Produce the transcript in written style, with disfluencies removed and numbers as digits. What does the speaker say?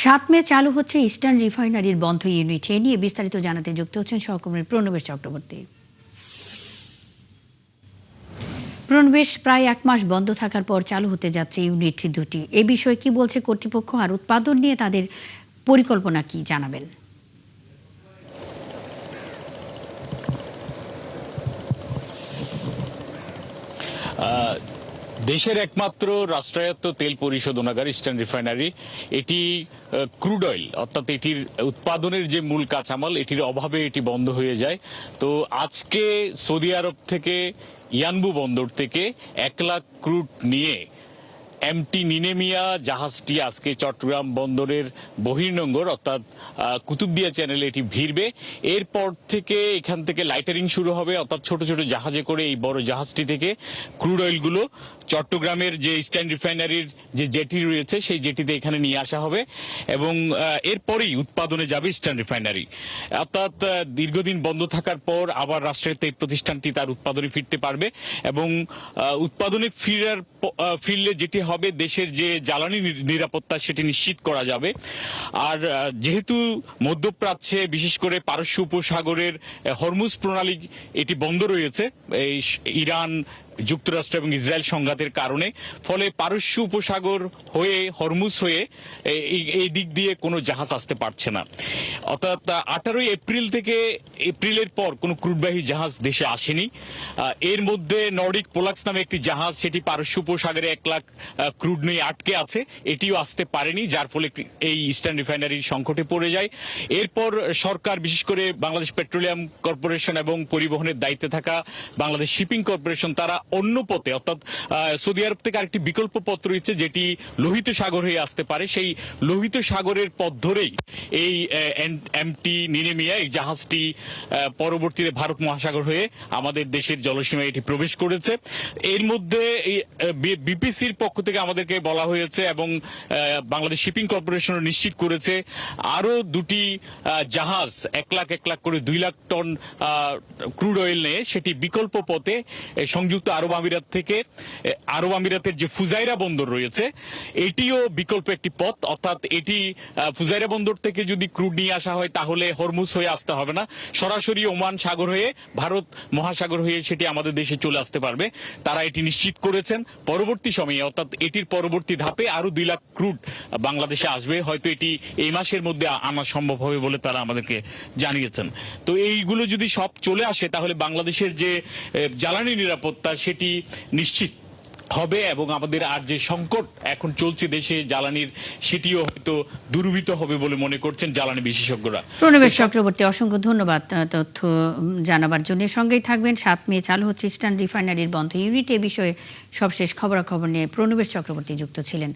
৭ মে চালু হচ্ছে ইস্টার্ন রিফাইনারির বন্ধ ইউনিট। এ নিয়ে বিস্তারিত জানাতে যুক্ত হচ্ছেন সহকর্মী প্রণবেশ চক্রবর্তী। প্রণবেশ, প্রায় ১ মাস বন্ধ থাকার পর চালু হতে যাচ্ছে ইউনিট দুটি। এ বিষয়ে কি বলছে কর্তৃপক্ষ, আর উৎপাদন নিয়ে তাদের পরিকল্পনা কি জানাবেন? দেশের একমাত্র রাষ্ট্রায়ত্ত তেল পরিশোধনাগার ইস্টার্ন রিফাইনারি, এটি ক্রুড অয়েল অর্থাৎ এটির উৎপাদনের যে মূল কাঁচামাল, এটির অভাবে এটি বন্ধ হয়ে যায়। তো আজকে সৌদি আরব থেকে ইয়ানবু বন্দর থেকে ১ লাখ ক্রুড নিয়ে এমটি নিনেমিয়া জাহাজটি আজকে চট্টগ্রাম বন্দরের বহির্নোঙর অর্থাৎ কুতুবদিয়া চ্যানেলে এটি ভিড়বে। এরপর থেকে এখান থেকে লাইটারিং শুরু হবে, অর্থাৎ ছোট ছোট জাহাজে করে এই বড় জাহাজটি থেকে ক্রুড অয়েলগুলো চট্টগ্রামের যে ইস্টার্ন রিফাইনারির যে জেটি রয়েছে সেই জেটিতে এখানে নিয়ে আসা হবে এবং এরপরেই উৎপাদনে যাবে ইস্টার্ন রিফাইনারি। অর্থাৎ দীর্ঘদিন বন্ধ থাকার পর আবার রাষ্ট্রায়ত্ত এই প্রতিষ্ঠানটি তার উৎপাদনে ফিরতে পারবে এবং উৎপাদনে ফিরলে যেটি হবে, দেশের যে জ্বালানি নিরাপত্তা সেটি নিশ্চিত করা যাবে। আর যেহেতু মধ্যপ্রাচ্যে বিশেষ করে পারস্য উপসাগরের হরমুজ প্রণালী এটি বন্ধ রয়েছে এই ইরান, যুক্তরাষ্ট্র এবং ইসরায়েল সংঘাতের কারণে, ফলে পারস্য উপসাগর হয়ে হরমুজ হয়ে এই দিক দিয়ে কোনো জাহাজ আসতে পারছে না। অর্থাৎ 18 এপ্রিল থেকে এপ্রিলের পর কোনো ক্রুডবাহী জাহাজ দেশে আসেনি। এর মধ্যে নর্ডিক পোলাক্স নামে একটি জাহাজ, সেটি পারস্য উপসাগরে 1 লাখ ক্রুড নিয়ে আটকে আছে, এটিও আসতে পারেনি, যার ফলে এই ইস্টার্ন রিফাইনারি সংকটে পড়ে যায়। এরপর সরকার, বিশেষ করে বাংলাদেশ পেট্রোলিয়াম কর্পোরেশন এবং পরিবহনের দায়িত্বে থাকা বাংলাদেশ শিপিং কর্পোরেশন, তারা অন্য পথে অর্থাৎ সৌদি আরব থেকে আরেকটি বিকল্প পথ রয়েছে যেটি লোহিত সাগর হয়ে আসতে পারে, সেই লোহিত সাগরের পথ ধরেই এই এমটি নিনেমিয়া এই জাহাজটি পরবর্তীতে ভারত মহাসাগর হয়ে আমাদের দেশের জলসীমায় এটি প্রবেশ করেছে। এর মধ্যে বিপিসির পক্ষ থেকে আমাদেরকে বলা হয়েছে এবং বাংলাদেশ শিপিং কর্পোরেশন নিশ্চিত করেছে আরো দুটি জাহাজ 1 লাখ করে 2 লাখ টন ক্রুড অয়েল নিয়ে সেটি বিকল্প পথে সংযুক্ত আরব আমিরাত থেকে, আরব আমিরাতের যে ফুজাইরা বন্দর রয়েছে এটিও বিকল্প একটি পথ। অর্থাৎ এটি ফুজাইরা বন্দর থেকে যদি ক্রুড নিয়ে আসা হয় তাহলে হরমুজ হয়ে আসতে হবে না, সরাসরি ওমান সাগর হয়ে ভারত মহাসাগর হয়ে সেটি আমাদের দেশে চলে আসতে পারবে। তারা এটি নিশ্চিত করেছেন। পরবর্তী সময়ে অর্থাৎ এটির পরবর্তী ধাপে আরো 2 লাখ ক্রুড বাংলাদেশে আসবে, হয়তো এটি এই মাসের মধ্যে আনা সম্ভব হবে বলে তারা আমাদেরকে জানিয়েছেন। তো এইগুলো যদি সব চলে আসে তাহলে বাংলাদেশের যে জ্বালানি নিরাপত্তা সেটি নিশ্চিত হবে এবং আমাদের আর যে সংকট এখন চলছে দেশে জ্বালানির, সেটিও হয়তো দূরীভূত হবে বলে মনে করছেন জ্বালানি বিশেষজ্ঞরা। প্রণবেশ চক্রবর্তী, অসংখ্য ধন্যবাদ তথ্য জানাবার জন্য। সঙ্গেই থাকবেন। ৭ মে চালু হচ্ছে ইস্টার্ন রিফাইনারির বন্ধ ইউনিট। এ বিষয়ে সবশেষ খবরাখবর নিয়ে প্রণবেশ চক্রবর্তী যুক্ত ছিলেন।